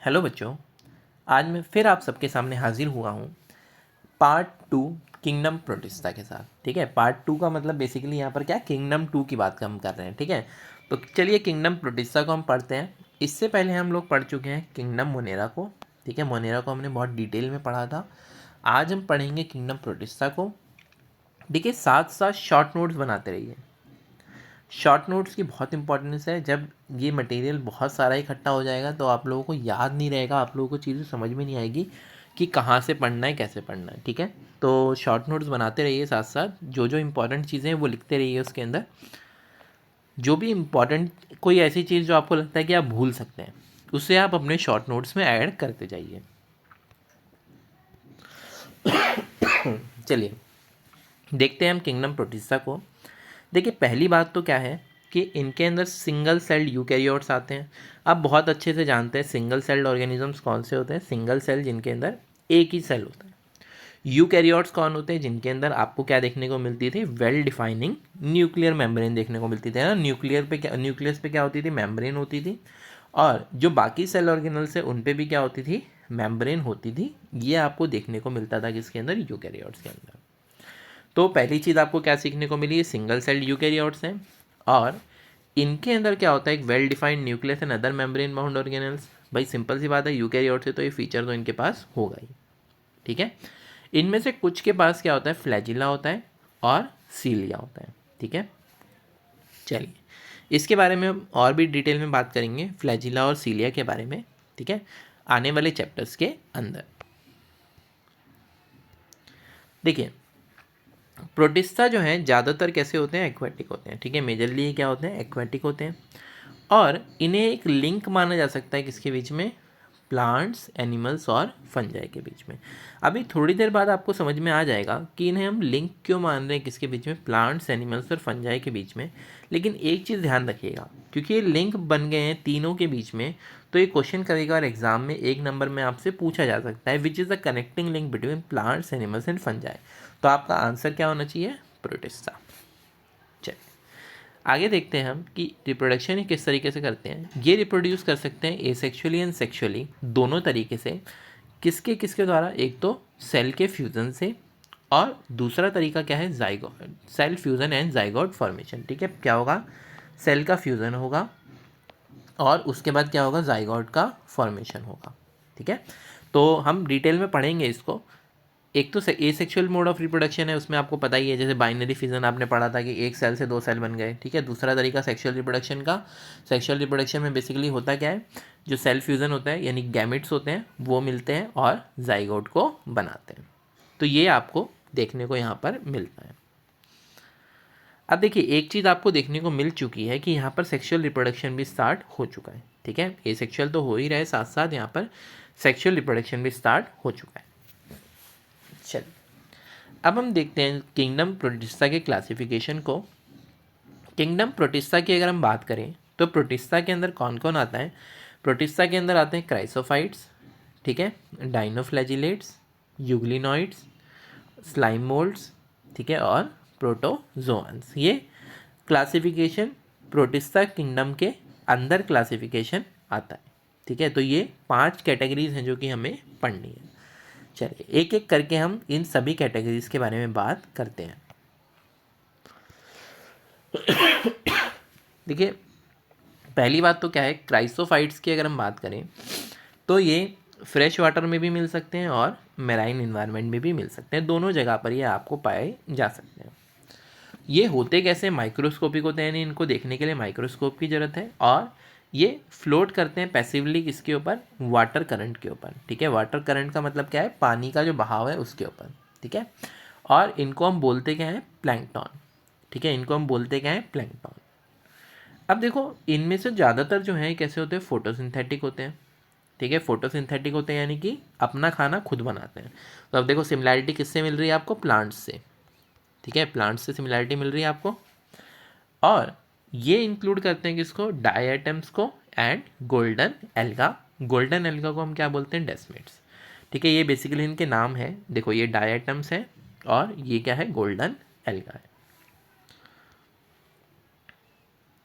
Hello बच्चों, आज मैं फिर आप सबके सामने हाजिर हुआ हूँ पार्ट 2 किंगडम प्रोटिस्टा के साथ। ठीक है, पार्ट 2 का मतलब बेसिकली यहाँ पर क्या किंगडम 2 की बात हम कर रहे हैं। ठीक है, तो चलिए किंगडम प्रोटिस्टा को हम पढ़ते हैं। इससे पहले हम लोग पढ़ चुके हैं किंगडम मोनेरा को। ठीक है, मोनेरा को हमने बहुत डिटेल में पढ़ा था। आज हम पढ़ेंगे किंगडम प्रोटिस्टा को। देखिए, साथ साथ शॉर्ट नोट्स बनाते रहिए। शॉर्ट नोट्स की बहुत इंपॉर्टेंस है। जब ये मटेरियल बहुत सारा इकट्ठा हो जाएगा तो आप लोगों को याद नहीं रहेगा, आप लोगों को चीज़ें समझ में नहीं आएगी कि कहाँ से पढ़ना है, कैसे पढ़ना है। ठीक है, तो शॉर्ट नोट्स बनाते रहिए, साथ साथ जो जो इम्पोर्टेंट चीज़ें हैं वो लिखते रहिए उसके अंदर। जो भी इम्पोर्टेंट कोई ऐसी चीज़ जो आपको लगता है कि आप भूल सकते हैं, उसे आप अपने शॉर्ट नोट्स में ऐड करते जाइए। चलिए देखते हैं हम किंगडम प्रोटिस्टा को। देखिए, पहली बात तो क्या है कि इनके अंदर सिंगल सेल्ड यूकैरियोट्स आते हैं। आप बहुत अच्छे से जानते हैं सिंगल सेल्ड ऑर्गेनिजम्स कौन से होते हैं। सिंगल सेल जिनके अंदर एक ही सेल होता है। यूकैरियोट्स कौन होते हैं जिनके अंदर आपको क्या देखने को मिलती थी, वेल डिफाइनिंग न्यूक्लियर मेम्ब्रेन देखने को मिलती थी ना। न्यूक्लियस पे क्या होती थी, मेम्ब्रेन होती थी। और जो बाकी सेल ऑर्गेनल्स है उन पे भी क्या होती थी, मेम्ब्रेन होती थी। ये आपको देखने को मिलता था किसके अंदर, यूकैरियोट्स के अंदर। तो पहली चीज़ आपको क्या सीखने को मिली, सिंगल सेल्ड यूकैरियोट्स हैं और इनके अंदर क्या होता है, एक well defined nucleus and other membrane bound organelles. भाई सिंपल सी बात है, यूकैरियोट्स है तो ये फीचर तो इनके पास होगा ही। ठीक है, इनमें से कुछ के पास क्या होता है, फ्लैजिला होता है और सीलिया होता है। ठीक है, चलिए इसके बारे में हम और भी डिटेल में बात करेंगे, फ्लैजिला और सीलिया के बारे में। ठीक है, आने वाले चैप्टर्स के अंदर। देखिए, प्रोटिस्टा जो है ज़्यादातर कैसे होते हैं, एक्वेटिक होते हैं। ठीक है, मेजरली क्या होते हैं, एक्वेटिक होते हैं। और इन्हें एक लिंक माना जा सकता है किसके बीच में, प्लांट्स, एनिमल्स और फंजाई के बीच में। अभी थोड़ी देर बाद आपको समझ में आ जाएगा कि इन्हें हम लिंक क्यों मान रहे हैं, किसके बीच में, प्लांट्स, एनिमल्स और फंजाई के बीच में। लेकिन एक चीज़ ध्यान रखिएगा, क्योंकि ये लिंक बन गए हैं तीनों के बीच में, तो ये क्वेश्चन करेगा और एग्जाम में 1 नंबर में आपसे पूछा जा सकता है, which is the connecting link between plants, animals and fungi. तो आपका आंसर क्या होना चाहिए, प्रोटिस्टा। चलिए आगे देखते हैं हम कि रिप्रोडक्शन ही किस तरीके से करते हैं। ये रिप्रोड्यूस कर सकते हैं एसेक्सुअली एंड सेक्सुअली, दोनों तरीके से। किसके किसके द्वारा, एक तो सेल के फ्यूज़न से और दूसरा तरीका क्या है, zygote, cell fusion and zygote formation. ठीक है, क्या होगा, सेल का फ्यूज़न होगा और उसके बाद क्या होगा, जाइगोट का फॉर्मेशन होगा। ठीक है, तो हम डिटेल में पढ़ेंगे इसको। एक तो एसेक्सुअल मोड ऑफ रिप्रोडक्शन है, उसमें आपको पता ही है, जैसे बाइनरी फिजन आपने पढ़ा था कि एक सेल से 2 सेल बन गए। ठीक है, दूसरा तरीका सेक्सुअल रिप्रोडक्शन का। सेक्सुअल रिप्रोडक्शन में बेसिकली होता क्या है, जो सेल फ्यूज़न होता है यानी गैमेट्स होते हैं वो मिलते हैं और जाइगोट को बनाते हैं। तो ये आपको देखने को यहाँ पर मिलता है। अब देखिए, एक चीज़ आपको देखने को मिल चुकी है कि यहाँ पर सेक्सुअल रिप्रोडक्शन भी स्टार्ट हो चुका है। ठीक है, एसेक्सुअल तो हो ही रहा है, साथ साथ यहाँ पर सेक्सुअल रिप्रोडक्शन भी स्टार्ट हो चुका है। चलिए अब हम देखते हैं किंगडम प्रोटिस्टा के क्लासिफिकेशन को। किंगडम प्रोटिस्टा की अगर हम बात करें तो प्रोटिस्टा के अंदर कौन कौन आता है, प्रोटिस्टा के अंदर आते हैं क्राइसोफाइट्स, ठीक है, डाइनोफ्लैजिलेट्स, यूग्लिनॉइड्स, स्लाइम मोल्ड्स, ठीक है, और प्रोटोजोअन्स। ये क्लासिफिकेशन प्रोटिस्टा किंगडम के अंदर क्लासिफिकेशन आता है। ठीक है, तो ये 5 कैटेगरीज हैं जो कि हमें पढ़नी है। चलिए एक एक करके हम इन सभी कैटेगरीज के बारे में बात करते हैं। देखिए, पहली बात तो क्या है, क्राइसोफाइट्स की अगर हम बात करें तो ये फ्रेश वाटर में भी मिल सकते हैं और मेराइन इन्वायरमेंट में भी मिल सकते हैं। दोनों जगह पर ये आपको पाए जा सकते हैं। ये होते कैसे, माइक्रोस्कोपिक होते हैं, यानी इनको देखने के लिए माइक्रोस्कोप की ज़रूरत है। और ये फ्लोट करते हैं पैसिवली किसके ऊपर, वाटर करंट के ऊपर। ठीक है, वाटर करंट का मतलब क्या है, पानी का जो बहाव है उसके ऊपर। ठीक है, और इनको हम बोलते क्या है, प्लैंकटन। ठीक है, इनको हम बोलते क्या है, प्लैंकटन। अब देखो, इनमें से ज़्यादातर जो है कैसे होते हैं, फोटोसिंथेटिक होते हैं। ठीक है, फोटोसिंथेटिक होते हैं यानी कि अपना खाना खुद बनाते हैं। तो अब देखो सिमिलैरिटी किससे मिल रही है आपको, प्लांट्स से। ठीक है, प्लांट्स से सिमिलैरिटी मिल रही है आपको। और ये इंक्लूड करते हैं किसको, डायटम्स को and golden alga. Golden alga को हम क्या बोलते हैं, डेस्मिड्स। ठीक है, ये बेसिकली इनके नाम है। देखो ये डायटम्स है और ये क्या है, गोल्डन एल्गा है।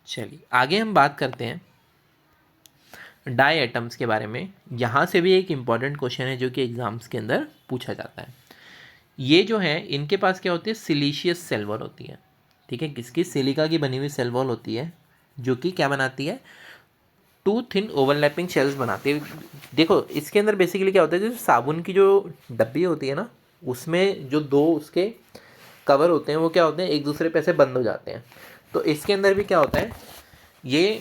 चलिए आगे हम बात करते हैं डाई एटम्स के बारे में, यहाँ से भी एक इम्पॉर्टेंट क्वेश्चन है जो कि एग्जाम्स के अंदर पूछा जाता है। ये जो है इनके पास क्या होती है, सिलीशियस सेल वॉल होती है। ठीक है, किसकी, सिलिका की बनी हुई सेल वॉल होती है जो कि क्या बनाती है, टू थिन ओवरलैपिंग शेल्स बनाती है। देखो इसके अंदर बेसिकली क्या होता है, जैसे साबुन की जो डब्बी होती है ना, उसमें जो दो उसके कवर होते हैं वो क्या होते हैं, एक दूसरे पे ऐसे बंद हो जाते हैं। तो इसके अंदर भी क्या होता है, ये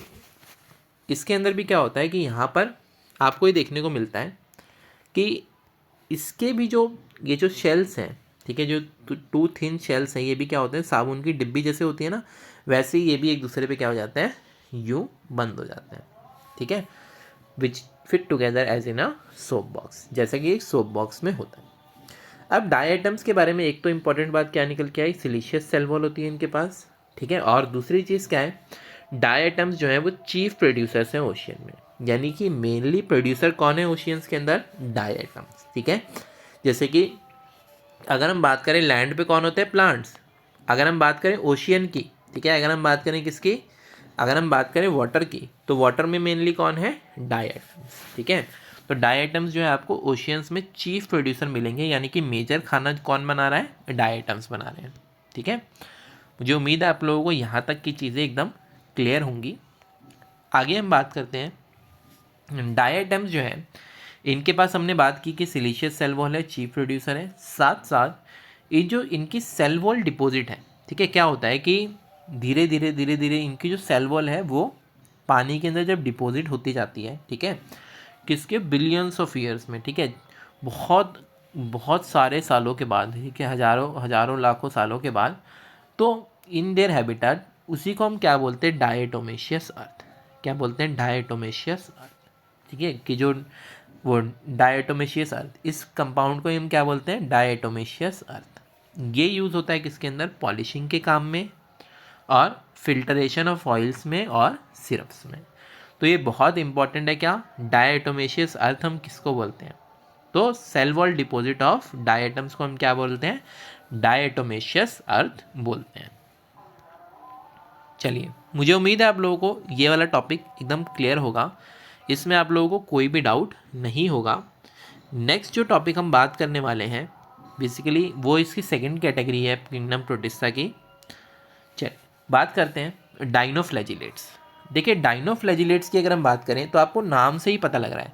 इसके अंदर भी क्या होता है कि यहाँ पर आपको ये देखने को मिलता है कि इसके भी जो ये जो शेल्स हैं, ठीक है, जो टू थिन शेल्स हैं, ये भी क्या होते हैं, साबुन की डिब्बी जैसे होती है ना, वैसे ही ये भी एक दूसरे पे क्या हो जाते हैं, यूँ बंद हो जाते हैं। ठीक है, which fit together as in a soap box, जैसा कि एक सोप बॉक्स में होता है। अब डाई एटम्स के बारे में एक तो इंपॉर्टेंट बात क्या निकल के आई, सिलीशियस सेल वॉल होती है इनके पास। ठीक है, और दूसरी चीज़ क्या है, डाई एटम्स जो है वो चीफ प्रोड्यूसर्स हैं ओशियन में, यानी कि मेनली प्रोड्यूसर कौन है ओशियंस के अंदर, डाई एटम्स। ठीक है, जैसे कि अगर हम बात करें लैंड पे कौन होते हैं, प्लांट्स। अगर हम बात करें ओशियन की, ठीक है, अगर हम बात करें किसकी, अगर हम बात करें वाटर की, तो वाटर में मेनली कौन है, डाई एटम्स। ठीक है, तो डाई एटम्स जो है आपको ओशियंस में चीफ प्रोड्यूसर मिलेंगे, यानी कि मेजर खाना कौन बना रहा है, डाई एटम्स बना रहे हैं। ठीक है, मुझे उम्मीद है आप लोगों को यहाँ तक की चीज़ें एकदम क्लियर होंगी। आगे हम बात करते हैं, डाई एटम्स जो है इनके पास हमने बात की कि सिलीशियस सेल वॉल है, चीफ प्रोड्यूसर है। साथ साथ ये जो इनकी सेल वॉल डिपॉजिट है, ठीक है, क्या होता है कि धीरे धीरे इनकी जो सेल वॉल है वो पानी के अंदर जब डिपॉजिट होती जाती है, ठीक है, किसके, बिलियंस ऑफ ईयर्स में, ठीक है, बहुत बहुत सारे सालों के बाद, ठीक है, हज़ारों लाखों सालों के बाद, तो इन देयर हैबिटेट, उसी को हम क्या बोलते हैं, डायटोमेशियस अर्थ। क्या बोलते हैं, डायटोमेशियस अर्थ। ठीक है, कि जो वो डायटोमेशियस अर्थ, इस कंपाउंड को हम क्या बोलते हैं, डायटोमेशियस अर्थ। ये यूज़ होता है किसके अंदर, पॉलिशिंग के काम में और फिल्टरेशन ऑफ ऑयल्स में और सिरप्स में। तो ये बहुत इंपॉर्टेंट है, क्या, डायटोमेशियस अर्थ हम किसको बोलते हैं, तो cell wall deposit of diatoms को हम क्या बोलते हैं, डायटोमेशियस अर्थ बोलते हैं। चलिए, मुझे उम्मीद है आप लोगों को ये वाला टॉपिक एकदम क्लियर होगा, इसमें आप लोगों को कोई भी डाउट नहीं होगा। नेक्स्ट जो टॉपिक हम बात करने वाले हैं बेसिकली वो इसकी सेकंड कैटेगरी है किंगडम प्रोटिस्टा की। चलिए बात करते हैं डाइनोफ्लैजिलेट्स। देखिए डाइनोफ्लैजिलेट्स की अगर हम बात करें तो आपको नाम से ही पता लग रहा है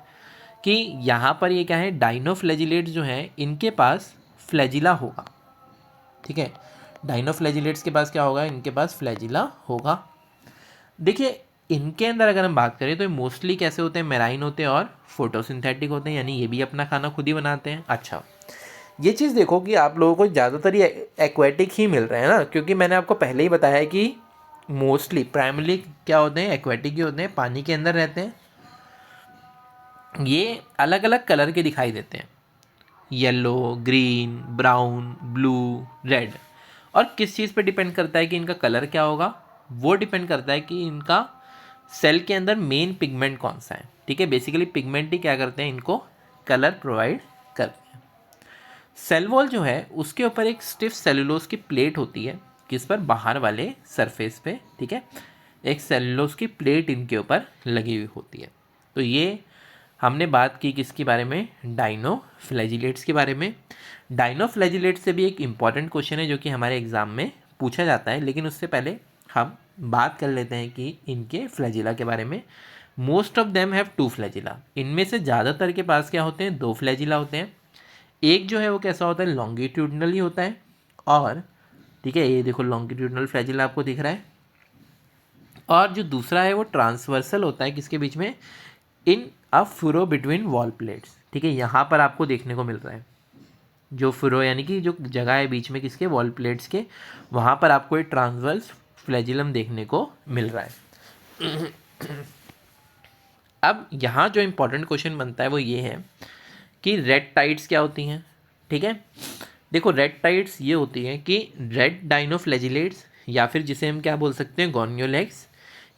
कि यहाँ पर ये क्या है, डाइनोफ्लैजिलेट्स जो हैं इनके पास फ्लैजिला होगा। ठीक है, डाइनोफ्लैजिलेट्स के पास क्या होगा, इनके पास फ्लैजिला होगा। देखिए इनके अंदर अगर हम बात करें तो ये मोस्टली कैसे होते हैं, मेराइन होते हैं और फोटोसिंथेटिक होते हैं, यानी ये भी अपना खाना खुद ही बनाते हैं। अच्छा, ये चीज़ देखो कि आप लोगों को ज़्यादातर ये एक्वेटिक ही मिल रहे हैं ना, क्योंकि मैंने आपको पहले ही बताया है कि मोस्टली प्राइमरी क्या होते हैं, एक्वेटिक ही होते हैं, पानी के अंदर रहते हैं। ये अलग अलग कलर के दिखाई देते हैं, yellow, green, brown, blue, red. और किस चीज़ पे डिपेंड करता है कि इनका कलर क्या होगा, वो डिपेंड करता है कि इनका सेल के अंदर मेन पिगमेंट कौन सा है। ठीक है, बेसिकली पिगमेंट ही क्या करते हैं, इनको कलर प्रोवाइड करते हैं। सेल वॉल जो है उसके ऊपर एक स्टिफ सेलुलोज की प्लेट होती है, किस पर, बाहर वाले सरफेस पे। ठीक है, एक सेलुलोज की प्लेट इनके ऊपर लगी हुई होती है। तो ये हमने बात की किसके बारे में, डाइनोफ्लैजिलेट्स के बारे में। डाइनोफ्लैजिलेट्स से भी एक इम्पॉर्टेंट क्वेश्चन है जो कि हमारे एग्ज़ाम में पूछा जाता है, लेकिन उससे पहले हम बात कर लेते हैं कि इनके फ्लैजिला के बारे में। Most of them have two flagella, इनमें से ज़्यादातर के पास क्या होते हैं, दो फ्लैजिला होते हैं। एक जो है वो कैसा होता है, लॉन्गिट्यूडनल ही होता है, और ठीक है, ये देखो लॉन्गिट्यूडनल फ्लैजिला आपको दिख रहा है, और जो दूसरा है वो ट्रांसवर्सल होता है, किसके बीच में, इन अ फुरो बिटवीन वॉल प्लेट्स। ठीक है, यहाँ पर आपको देखने को मिल रहा है जो फुरो, यानी कि जो जगह है बीच में किसके, वॉल प्लेट्स के, वहाँ पर आपको एक ट्रांसवर्स फ्लैजिलम देखने को मिल रहा है। अब यहाँ जो इम्पोर्टेंट क्वेश्चन बनता है वो ये है कि रेड टाइड्स क्या होती हैं। ठीक है, देखो रेड टाइड्स ये होती हैं कि रेड डाइनोफ्लैजिलेट्स, या फिर जिसे हम क्या बोल सकते हैं, गोनियोलेग्स,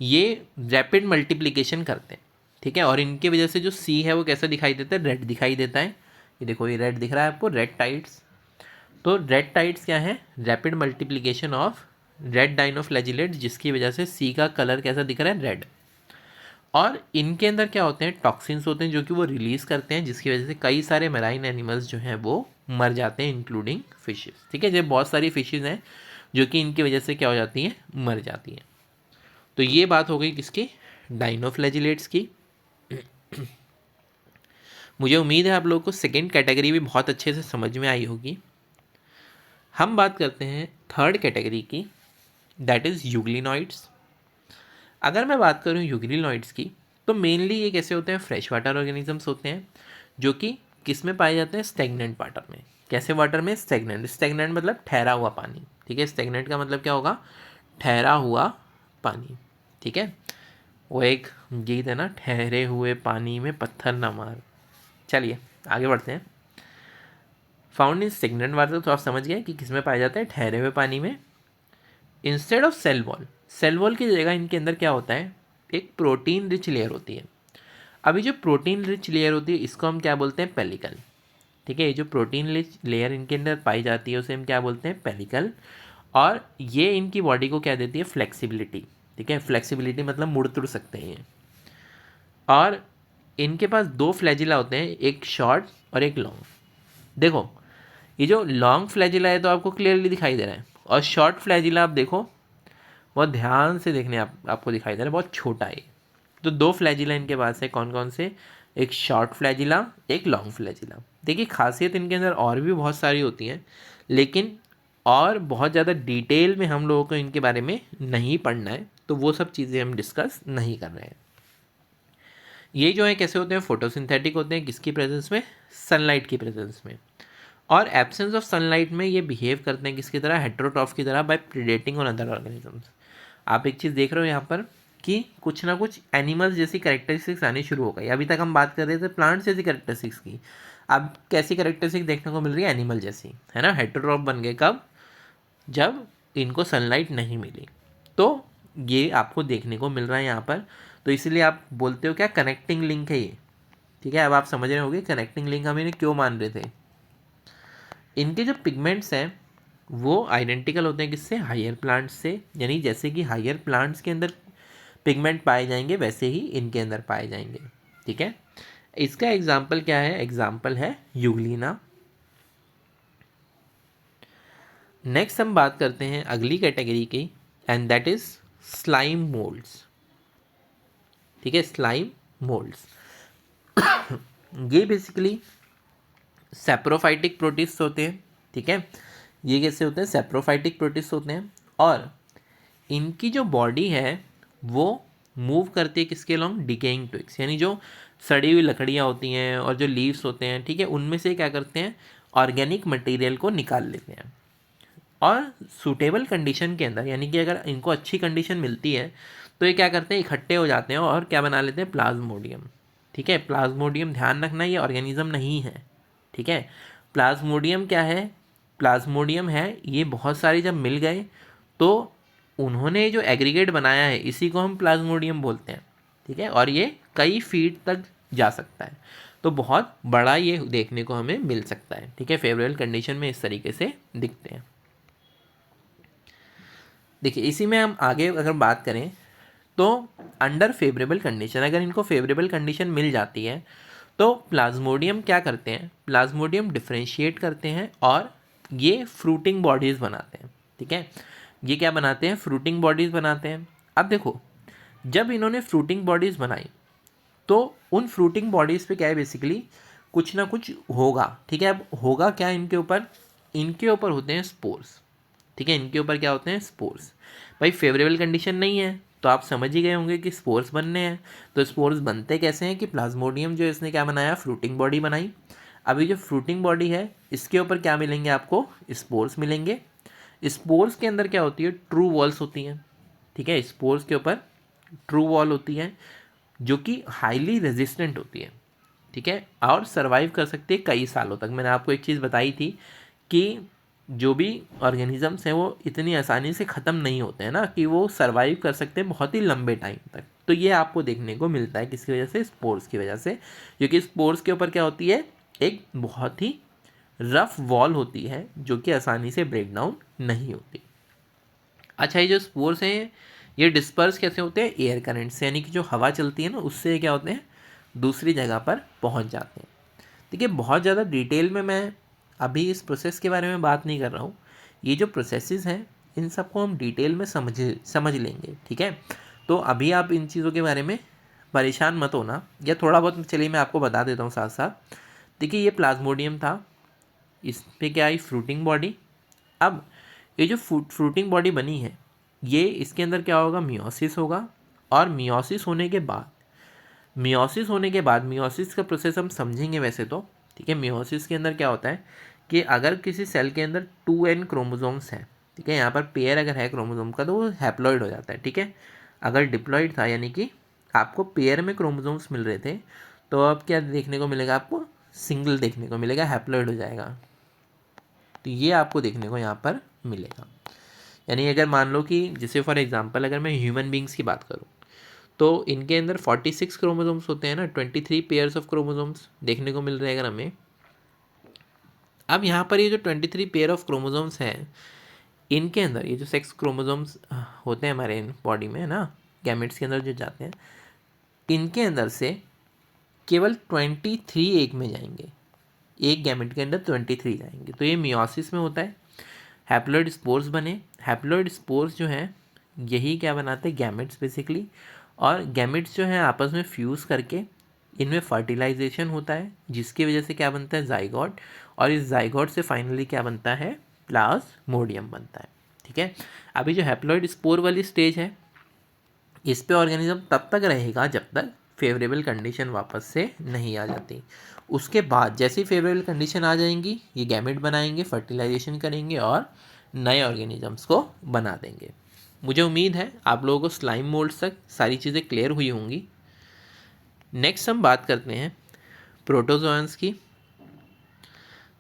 ये रैपिड मल्टीप्लिकेशन करते हैं। ठीक है, और इनकी वजह से जो सी है वो कैसा दिखाई देता है, रेड दिखाई देता है। ये देखो ये रेड दिख रहा है आपको, रेड टाइड्स। तो रेड टाइड्स क्या है, rapid multiplication of red dinoflagellates, जिसकी वजह से सी का कलर कैसा दिख रहा है, रेड। और इनके अंदर क्या होते हैं, टॉक्सिन्स होते हैं जो कि वो रिलीज़ करते हैं, जिसकी वजह से कई सारे मैराइन एनिमल्स जो हैं वो मर जाते हैं, इंक्लूडिंग फिशेस। ठीक है, जो बहुत सारी फिशेस हैं जो कि इनकी वजह से क्या हो जाती हैं, मर जाती हैं। तो ये बात हो गई किसकी, डाइनोफ्लैजिलेट्स की। मुझे उम्मीद है आप लोगों को सेकेंड कैटेगरी भी बहुत अच्छे से समझ में आई होगी। हम बात करते हैं थर्ड कैटेगरी की, दैट इज़ यूग्लिनॉइड्स। अगर मैं बात करूँ यूग्लिनॉइड्स की, तो मेनली ये कैसे होते हैं, फ्रेश वाटर ऑर्गेनिजम्स होते हैं जो कि किस में पाए जाते हैं, स्टेगनेंट वाटर में। कैसे वाटर में, स्टेगनेंट। स्टेगनेंट मतलब ठहरा हुआ पानी। ठीक है, स्टेगनेंट का मतलब क्या होगा, ठहरा हुआ पानी। ठीक है, वो एक गीत है ना, ठहरे हुए पानी में पत्थर न मार। चलिए आगे बढ़ते हैं। फाउंड इन स्टेगनेंट वाटर, तो आप समझ गए कि किस में पाए जाते हैं, ठहरे हुए पानी में। Instead of cell wall, cell wall की जगह इनके अंदर क्या होता है, एक प्रोटीन रिच लेयर होती है। अभी जो प्रोटीन रिच लेयर होती है इसको हम क्या बोलते हैं, पेलिकल। ठीक है, ये जो प्रोटीन रिच लेयर इनके अंदर पाई जाती है उसे हम क्या बोलते हैं, पेलिकल। और ये इनकी बॉडी को क्या देती है, फ्लेक्सिबिलिटी। ठीक है, फ्लेक्सिबिलिटी मतलब मुड़ तुड़ सकते हैं ये। और इनके पास दो फ्लैजिला होते हैं, एक शॉर्ट और एक लॉन्ग। देखो ये जो लॉन्ग फ्लैजिला है तो आपको क्लियरली दिखाई दे रहा है, और शॉर्ट फ्लैजिला आप देखो, बहुत ध्यान से देखने आपको दिखाई दे रहा है, बहुत छोटा है। तो दो फ्लैजिला इनके पास है, कौन कौन से, एक शॉर्ट फ्लैजिला, एक लॉन्ग फ्लैजिला। देखिए खासियत इनके अंदर और भी बहुत सारी होती हैं, लेकिन और बहुत ज़्यादा डिटेल में हम लोगों को इनके बारे में नहीं पढ़ना है, तो वो सब चीज़ें हम डिस्कस नहीं कर रहे हैं। ये जो है कैसे होते हैं, फोटोसिंथेटिक होते हैं, किसकी प्रेजेंस में, सनलाइट की प्रेजेंस में। और एब्सेंस ऑफ सनलाइट में ये बिहेव करते हैं किसकी तरह, हेटेरोट्रॉफ की तरह, बाय प्रीडेटिंग ऑन अदर ऑर्गेनिजम्स। आप एक चीज़ देख रहे हो यहाँ पर कि कुछ ना कुछ एनिमल्स जैसी कैरेक्टरिस्टिक्स आनी शुरू हो गई। अभी तक हम बात कर रहे थे प्लांट्स जैसी कैरेक्टरिस्टिक्स की, अब कैसी कैरेक्टरिस्टिक देखने को मिल रही है, एनिमल जैसी, है ना। हेटेरोट्रॉफ बन गए कब, जब इनको सनलाइट नहीं मिली। तो ये आपको देखने को मिल रहा है यहाँ पर, तो इसलिए आप बोलते हो क्या, कनेक्टिंग लिंक है ये। ठीक है, अब आप समझ रहे होंगे कनेक्टिंग लिंक हम इन्हें क्यों मान रहे थे। इनके जो पिगमेंट्स हैं वो आइडेंटिकल होते हैं किससे, हायर प्लांट्स से। यानी जैसे कि हायर प्लांट्स के अंदर पिगमेंट पाए जाएंगे वैसे ही इनके अंदर पाए जाएंगे। ठीक है, इसका एग्जाम्पल क्या है, एग्जाम्पल है यूग्लिना। नेक्स्ट हम बात करते हैं अगली कैटेगरी की, and that is slime moulds. ठीक है, स्लाइम मोल्ड्स ये बेसिकली सेप्रोफाइटिक प्रोटिस्ट होते हैं। ठीक है, ये कैसे होते हैं, सेप्रोफाइटिक प्रोटिस्ट होते हैं। और इनकी जो बॉडी है वो मूव करती है किसके अलोंग, डिकेइंग ट्विग्स, यानी जो सड़ी हुई लकड़ियाँ होती हैं और जो लीव्स होते हैं, ठीक है, उनमें से क्या करते हैं, ऑर्गेनिक मटेरियल को निकाल लेते हैं। और सूटेबल कंडीशन के अंदर, यानी कि अगर इनको अच्छी कंडीशन मिलती है तो ये क्या करते हैं, इकट्ठे हो जाते हैं और क्या बना लेते हैं, प्लाज्मोडियम। ठीक है, प्लाज्मोडियम ध्यान रखना ये ऑर्गेनिज्म नहीं है। ठीक है, प्लाज्मोडियम क्या है, प्लाज्मोडियम है ये बहुत सारी जब मिल गए तो उन्होंने जो एग्रीगेट बनाया है इसी को हम प्लाज्मोडियम बोलते हैं। ठीक है, और ये कई फीट तक जा सकता है, तो बहुत बड़ा ये देखने को हमें मिल सकता है। ठीक है, फेवरेबल कंडीशन में इस तरीके से दिखते हैं। देखिए इसी में हम आगे अगर बात करें तो अंडर फेवरेबल कंडीशन, अगर इनको फेवरेबल कंडीशन मिल जाती है तो प्लाज्मोडियम क्या करते हैं, प्लाज्मोडियम डिफ्रेंशिएट करते हैं और ये फ्रूटिंग बॉडीज़ बनाते हैं। ठीक है, ये क्या बनाते हैं, फ्रूटिंग बॉडीज़ बनाते हैं। अब देखो जब इन्होंने फ्रूटिंग बॉडीज़ बनाई तो उन फ्रूटिंग बॉडीज़ पे क्या है, बेसिकली कुछ ना कुछ होगा। ठीक है, अब होगा क्या इनके ऊपर, इनके ऊपर होते हैं स्पोर्स। ठीक है, इनके ऊपर क्या होते हैं, स्पोर्स। भाई फेवरेबल कंडीशन नहीं है तो आप समझ ही गए होंगे कि स्पोर्स बनने हैं। तो स्पोर्स बनते कैसे हैं कि प्लाज्मोडियम जो इसने क्या बनाया, फ्रूटिंग बॉडी बनाई। अभी जो फ्रूटिंग बॉडी है इसके ऊपर क्या मिलेंगे आपको, स्पोर्स मिलेंगे। स्पोर्स के अंदर क्या होती है, ट्रू वॉल्स होती हैं। ठीक है, स्पोर्स के ऊपर ट्रू वॉल होती है जो कि हाईली रेजिस्टेंट होती है। ठीक है, और सर्वाइव कर सकती है कई सालों तक। मैंने आपको एक चीज़ बताई थी कि जो भी ऑर्गेनिजम्स हैं वो इतनी आसानी से ख़त्म नहीं होते हैं ना, कि वो सर्वाइव कर सकते हैं बहुत ही लंबे टाइम तक। तो ये आपको देखने को मिलता है किसकी वजह से, स्पोर्स की वजह से, क्योंकि स्पोर्स के ऊपर क्या होती है, एक बहुत ही रफ वॉल होती है जो कि आसानी से ब्रेक डाउन नहीं होती। अच्छा, ये जो स्पोर्स हैं ये डिस्पर्स कैसे होते हैं, एयर करंट से, यानी कि जो हवा चलती है ना उससे क्या होते हैं, दूसरी जगह पर पहुंच जाते हैं। देखिए बहुत ज़्यादा डिटेल में मैं अभी इस प्रोसेस के बारे में बात नहीं कर रहा हूँ, ये जो प्रोसेसेस हैं इन सबको हम डिटेल में समझ लेंगे, ठीक है। तो अभी आप इन चीज़ों के बारे में परेशान मत होना, या थोड़ा बहुत चलिए मैं आपको बता देता हूँ साथ साथ। देखिए ये प्लाज्मोडियम था, इस पे क्या आई, फ्रूटिंग बॉडी। अब ये जो फ्रूटिंग बॉडी बनी है, ये इसके अंदर क्या होगा, मियोसिस होगा। और मियोसिस का प्रोसेस हम समझेंगे वैसे तो, ठीक है। मियोसिस के अंदर क्या होता है कि अगर किसी सेल के अंदर 2n क्रोमोसोम्स हैं, ठीक है, यहाँ पर पेयर अगर है क्रोमोसोम का तो वो हैप्लॉइड हो जाता है, ठीक है। अगर डिप्लॉइड था यानी कि आपको पेयर में क्रोमोसोम्स मिल रहे थे, तो अब क्या देखने को मिलेगा, आपको सिंगल देखने को मिलेगा, हैप्लॉइड हो जाएगा। तो ये आपको देखने को यहाँ पर मिलेगा। यानी अगर मान लो कि जैसे फॉर एग्जांपल अगर मैं ह्यूमन बींग्स की बात करूँ, तो इनके अंदर 46 क्रोमोसोम्स होते हैं ना, 23 पेयर्स ऑफ क्रोमोसोम्स देखने को मिल रहे हैं अगर हमें। अब यहाँ पर ये जो 23 पेयर ऑफ क्रोमोसोम्स हैं, इनके अंदर ये जो सेक्स क्रोमोसोम्स होते हैं हमारे बॉडी में, है ना, गैमेट्स के अंदर जो जाते हैं, इनके अंदर से केवल 23 एक में जाएंगे, एक गैमेट के अंदर 23 जाएंगे। तो ये मियोसिस में होता है, हैप्लॉइड स्पोर्स बने। हैप्लॉइड स्पोर्स जो हैं यही क्या बनाते हैं, गैमेट्स बेसिकली। और गैमेट्स जो हैं आपस में फ्यूज़ करके इनमें फर्टिलाइजेशन होता है, जिसकी वजह से क्या बनता है, जाइगोट। और इस जाइगोट से फाइनली क्या बनता है, प्लाज्मोडियम बनता है, ठीक है। अभी जो हैप्लॉइड स्पोर वाली स्टेज है, इस पे ऑर्गेनिज्म तब तक रहेगा जब तक फेवरेबल कंडीशन वापस से नहीं आ जाती। उसके बाद जैसे ही फेवरेबल कंडीशन आ जाएंगी, ये गैमेट बनाएंगे, फर्टिलाइजेशन करेंगे और नए ऑर्गेनिजम्स को बना देंगे। मुझे उम्मीद है आप लोगों को स्लाइम मोल्ड्स तक सारी चीज़ें क्लियर हुई होंगी। नेक्स्ट हम बात करते हैं प्रोटोजोआंस की।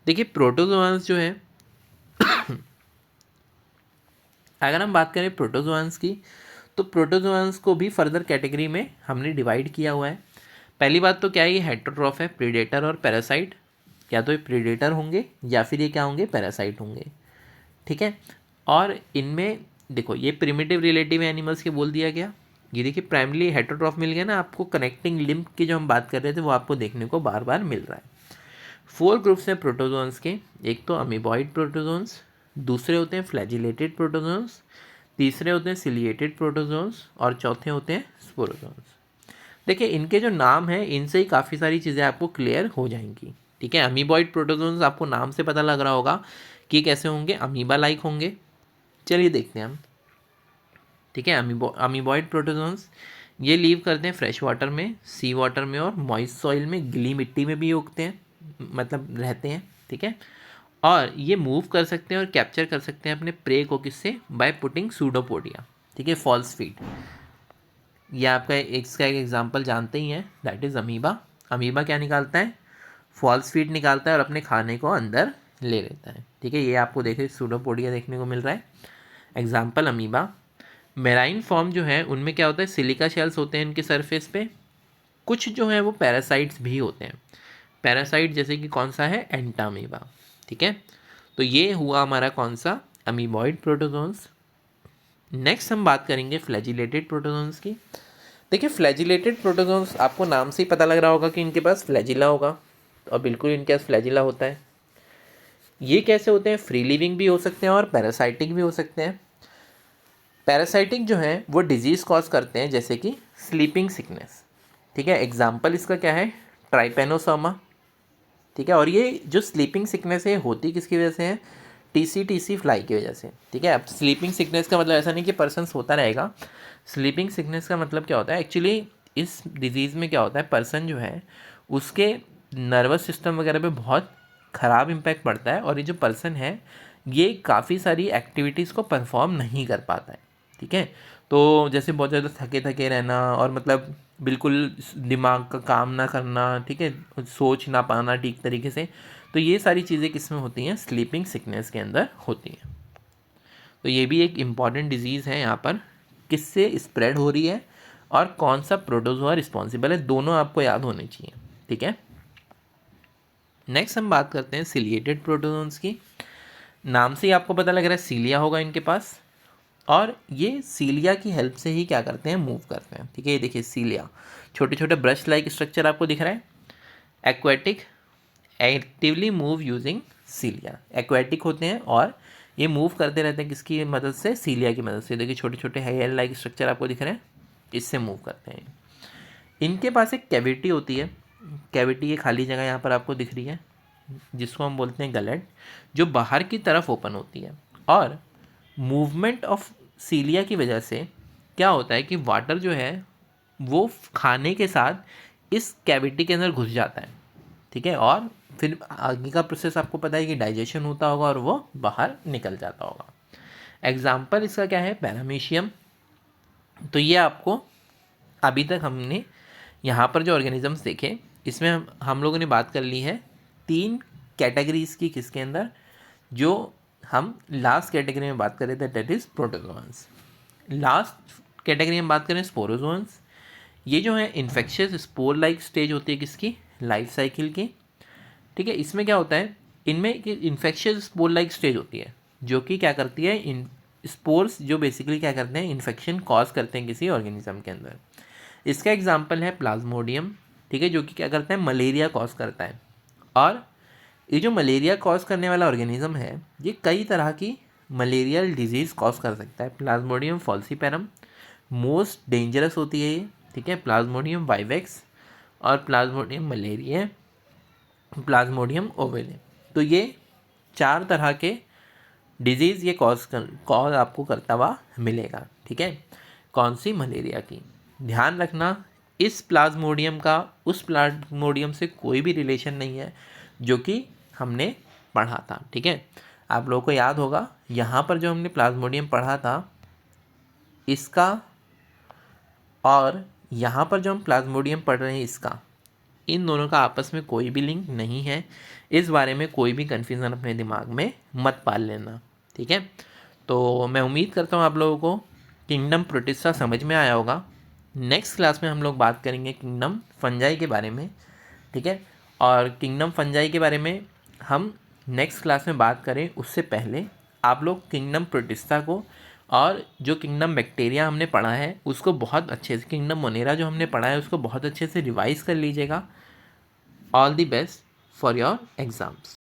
देखिए प्रोटोजोआंस जो है अगर हम बात करें प्रोटोजोआंस की, तो प्रोटोजोआंस को भी फर्दर कैटेगरी में हमने डिवाइड किया हुआ है। पहली बात तो क्या है, ये हेटेरोट्रॉफ है, प्रीडेटर और पैरासाइट। या तो ये प्रीडेटर होंगे या फिर ये क्या होंगे, पैरासाइट होंगे, ठीक है। और इनमें देखो ये प्रिमिटिव रिलेटिव एनिमल्स के बोल दिया गया। ये देखिए प्राइमरी हेटेरोट्रॉफ मिल गया ना आपको, कनेक्टिंग लिम्फ की जो हम बात कर रहे थे वो आपको देखने को बार बार मिल रहा है। 4 ग्रुप्स हैं प्रोटोजोन्स के। एक तो अमीबॉइड प्रोटोजोन्स, दूसरे होते हैं फ्लैजिलेटेड प्रोटोजोन्स, तीसरे होते हैं सिलिएटेड प्रोटोजोन्स और चौथे होते हैं स्पोरोजोन्स। देखिए इनके जो नाम हैं इनसे ही काफ़ी सारी चीज़ें आपको क्लियर हो जाएंगी, ठीक है। अमीबॉइड प्रोटोजोन्स आपको नाम से पता लग रहा होगा कि कैसे होंगे, अमीबा लाइक होंगे। चलिए देखते हैं हम, ठीक है। अमीबॉइड प्रोटोजोन्स ये लीव करते हैं फ्रेश वाटर में, सी वाटर में और मॉइस्ट सॉइल में, गीली मिट्टी में भी उगते हैं, मतलब रहते हैं, ठीक है। और ये मूव कर सकते हैं और कैप्चर कर सकते हैं अपने प्रे को, किससे, बाय पुटिंग सूडोपोडिया, ठीक है, फॉल्स फीट। ये आपका इसका एक एग्जांपल जानते ही हैं, दैट इज़ अमीबा। अमीबा क्या निकालता है, फॉल्स फीट निकालता है और अपने खाने को अंदर ले लेता है, ठीक है। ये आपको देखिए सूडोपोडिया देखने को मिल रहा है, एग्जाम्पल अमीबा। मेराइन फॉर्म जो है उनमें क्या होता है, सिलिका शेल्स होते हैं इनके सरफेस पे। कुछ जो है वो पैरासाइट्स भी होते हैं, पैरासाइट जैसे कि कौन सा है, एंटामीबा, ठीक है। तो ये हुआ हमारा कौन सा, अमीबॉइड प्रोटोजोन्स। नेक्स्ट हम बात करेंगे फ्लैजिलेटेड प्रोटोजोन्स की। देखिए फ्लैजिलेटेड प्रोटोजोन्स आपको नाम से ही पता लग रहा होगा कि इनके पास फ्लैजिला होगा, और बिल्कुल इनके पास फ्लैजिला होता है। ये कैसे होते हैं, फ्री लिविंग भी हो सकते हैं और पैरासाइटिक भी हो सकते हैं। पैरासाइटिक जो है वो डिजीज़ कॉज करते हैं, जैसे कि स्लीपिंग सिकनेस, ठीक है। एग्जाम्पल इसका क्या है, ट्राइपेनोसोमा, ठीक है। और ये जो स्लीपिंग सिकनेस है होती किसकी वजह से है, टीसी फ्लाई की वजह से, ठीक है। अब स्लीपिंग सिकनेस का मतलब ऐसा नहीं कि पर्सन सोता रहेगा। स्लीपिंग सिकनेस का मतलब क्या होता है, एक्चुअली इस डिजीज़ में क्या होता है, पर्सन जो है उसके नर्वस सिस्टम वगैरह पे बहुत ख़राब इम्पैक्ट पड़ता है, और ये जो पर्सन है ये काफ़ी सारी एक्टिविटीज़ को परफॉर्म नहीं कर पाता है, ठीक है। तो जैसे बहुत ज़्यादा थके थके रहना, और मतलब बिल्कुल दिमाग का काम ना करना, ठीक है, सोच ना पाना ठीक तरीके से, तो ये सारी चीज़ें किस में होती हैं, स्लीपिंग सिकनेस के अंदर होती हैं। तो ये भी एक इम्पॉर्टेंट डिजीज़ है। यहाँ पर किससे स्प्रेड हो रही है और कौन सा प्रोटोजोआ रिस्पॉन्सिबल है, दोनों आपको याद होने चाहिए, ठीक है। नेक्स्ट हम बात करते हैं सिलिएटेड प्रोटोजोन्स की। नाम से ही आपको पता लग रहा है सीलिया होगा इनके पास, और ये सीलिया की हेल्प से ही क्या करते हैं, मूव करते हैं। ठीक है, ये देखिए सीलिया, छोटे छोटे ब्रश लाइक स्ट्रक्चर आपको दिख रहा है। Aquatic actively move using cilia, aquatic होते हैं और ये मूव करते रहते हैं किसकी मदद से, सीलिया की मदद से। देखिए छोटे छोटे हेयर लाइक स्ट्रक्चर आपको दिख रहे हैं, इससे मूव करते हैं। इनके पास एक कैविटी होती है, कैविटी ये खाली जगह यहाँ पर आपको दिख रही है, जिसको हम बोलते हैं गलेट, जो बाहर की तरफ ओपन होती है। और मूवमेंट ऑफ सीलिया की वजह से क्या होता है कि वाटर जो है वो खाने के साथ इस कैविटी के अंदर घुस जाता है। ठीक है, और फिर आगे का प्रोसेस आपको पता है कि डाइजेशन होता होगा और वो बाहर निकल जाता होगा। एग्जाम्पल इसका क्या है, पैरामीशियम। तो ये आपको अभी तक हमने यहाँ पर जो ऑर्गेनिजम्स देखे, इसमें हम लोगों ने बात कर ली है 3 कैटेगरीज की, किसके अंदर, जो हम लास्ट कैटेगरी में बात कर रहे थे, that is protozoans. Last category में बात करें स्पोरोजोअन्स, ये जो है इन्फेक्शियस स्पोर लाइक स्टेज होती है किसकी, लाइफ साइकिल की। ठीक है, इसमें क्या होता है, इनमें एक इन्फेक्शियस स्पोर लाइक स्टेज होती है, जो कि क्या करती है, इन स्पोर्स जो बेसिकली क्या करते हैं, इन्फेक्शन कॉज करते हैं किसी ऑर्गेनिज्म के अंदर। इसका एग्जाम्पल है प्लाज्मोडियम। ठीक है, जो कि क्या करता है, मलेरिया कॉज करता है। और ये जो मलेरिया कॉज करने वाला ऑर्गेनिज्म है, ये कई तरह की मलेरियल डिजीज़ कॉज कर सकता है। प्लाज्मोडियम फॉल्सीपेरम मोस्ट डेंजरस होती है ये। ठीक है, प्लाज्मोडियम वाइवेक्स और प्लाज्मोडियम मलेरिया, प्लाज्मोडियम ओवेले। तो ये 4 तरह के डिजीज़ ये कॉज आपको करता हुआ मिलेगा। ठीक है, कौन सी, मलेरिया की। ध्यान रखना, इस प्लाज्मोडियम का उस प्लाज्मोडियम से कोई भी रिलेशन नहीं है जो कि हमने पढ़ा था। ठीक है, आप लोगों को याद होगा यहाँ पर जो हमने प्लाज्मोडियम पढ़ा था, इसका और यहाँ पर जो हम प्लाज्मोडियम पढ़ रहे हैं इसका, इन दोनों का आपस में कोई भी लिंक नहीं है। इस बारे में कोई भी कन्फ्यूज़न अपने दिमाग में मत पाल लेना। ठीक है, तो मैं उम्मीद करता हूँ आप लोगों को किंगडम प्रोटिस्टा समझ में आया होगा। नेक्स्ट क्लास में हम लोग बात करेंगे किंगडम फंजाई के बारे में। ठीक है, और किंगडम फंजाई के बारे में हम नेक्स्ट क्लास में बात करें उससे पहले आप लोग किंगडम प्रोटिस्टा को और जो किंगडम बैक्टीरिया हमने पढ़ा है उसको बहुत अच्छे से, किंगडम मोनेरा जो हमने पढ़ा है उसको बहुत अच्छे से रिवाइज कर लीजिएगा। All the best for your exams.